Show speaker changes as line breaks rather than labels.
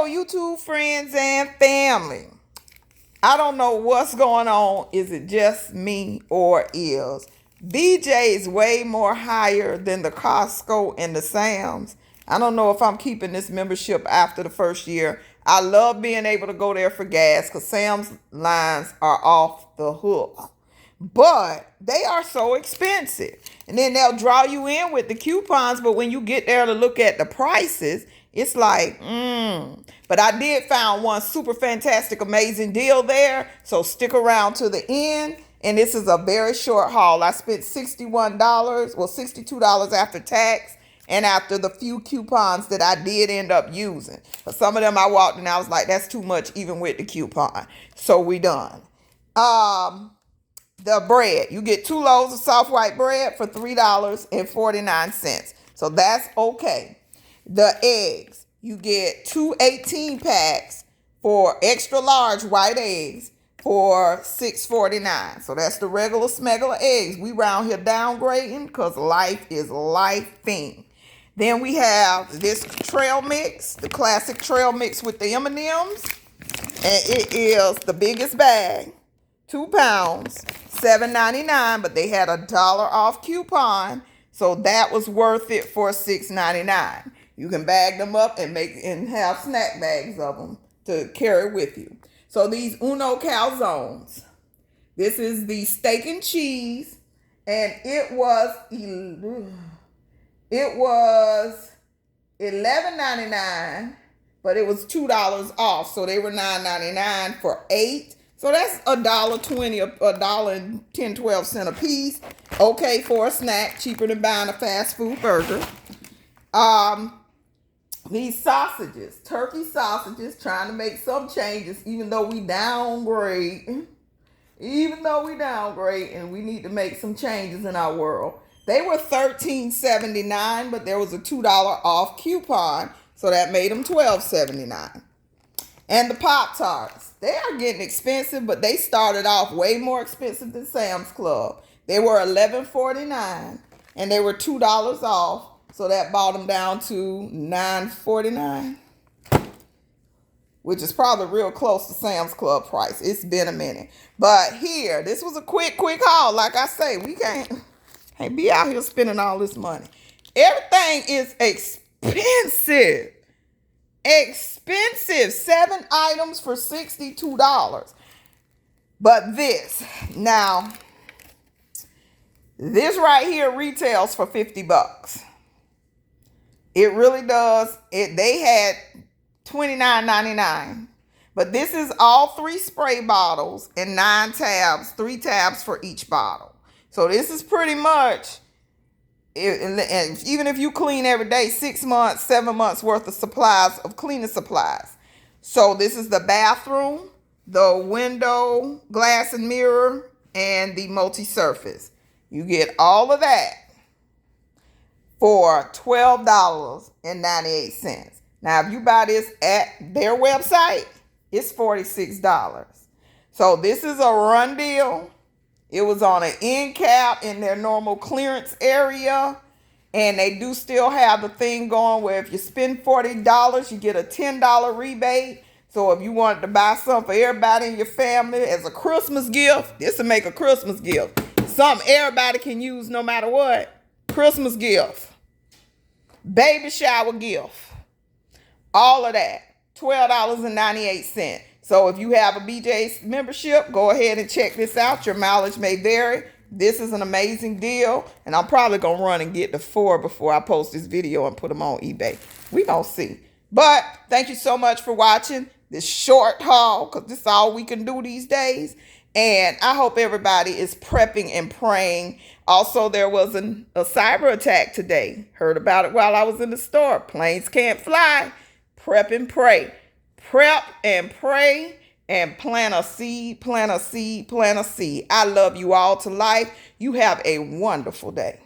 Hello, YouTube friends and family. I don't know what's going on. Is it just me or is BJ's way more higher than the Costco and the Sam's? I don't know if I'm keeping this membership after the first year. I love being able to go there for gas because Sam's lines are off the hook. But they are so expensive. And then they'll draw you in with the coupons. But when you get there to look at the prices, it's like, But I did find one super fantastic, amazing deal there. So stick around to the end. And this is a very short haul. I spent $61, well, $62 after tax and after the few coupons that I did end up using. But some of them I walked and I was like, that's too much even with the coupon. So we done. The bread. You get 2 loaves of soft white bread for $3.49. So that's okay. The eggs. You get 2 18-packs for extra large white eggs for $6.49. So that's the regular smegular eggs. We round here downgrading because life is life-ing. Then we have this trail mix, the classic trail mix with the M&Ms. And it is the biggest bag, 2 pounds, $7.99, but they had $1 off coupon, so that was worth it for $6.99. You can bag them up and have snack bags of them to carry with you. So these Uno calzones, this is the steak and cheese, and it was $11.99, but it was $2 off, so they were $9.99 for 8. So that's $1.20, $1.10-12 a piece. Okay for a snack, cheaper than buying a fast food burger. These sausages, turkey sausages, trying to make some changes, even though we downgrade. And we need to make some changes in our world. They were $13.79, but there was a $2 off coupon, so that made them $12.79. And the Pop-Tarts, they are getting expensive, but they started off way more expensive than Sam's Club. They were $11.49, and they were $2 off, so that brought them down to $9.49, which is probably real close to Sam's Club price. It's been a minute. But here, this was a quick haul. Like I say, we can't be out here spending all this money. Everything is expensive. 7 items for $62. But this right here retails for $50. It really does. They had $29.99. But this is all 3 spray bottles and 9 tabs, 3 tabs for each bottle. So this is pretty much, and even if you clean every day, 6 months, 7 months worth of supplies, of cleaning supplies. So this is the bathroom, the window, glass and mirror, and the multi-surface. You get all of that for $12.98. Now, if you buy this at their website, it's $46. So this is a run deal. It was on an end cap in their normal clearance area. And they do still have the thing going where if you spend $40, you get a $10 rebate. So if you wanted to buy something for everybody in your family as a Christmas gift, this will make a Christmas gift. Something everybody can use no matter what. Christmas gift. Baby shower gift. All of that. $12.98. So if you have a BJ's membership, go ahead and check this out. Your mileage may vary. This is an amazing deal. And I'm probably going to run and get the 4 before I post this video and put them on eBay. We going to see. But thank you so much for watching this short haul, because this is all we can do these days. And I hope everybody is prepping and praying. Also, there was a cyber attack today. Heard about it while I was in the store. Planes can't fly. Prep and pray. Prep and pray and plant a seed, plant a seed, plant a seed. I love you all to life. You have a wonderful day.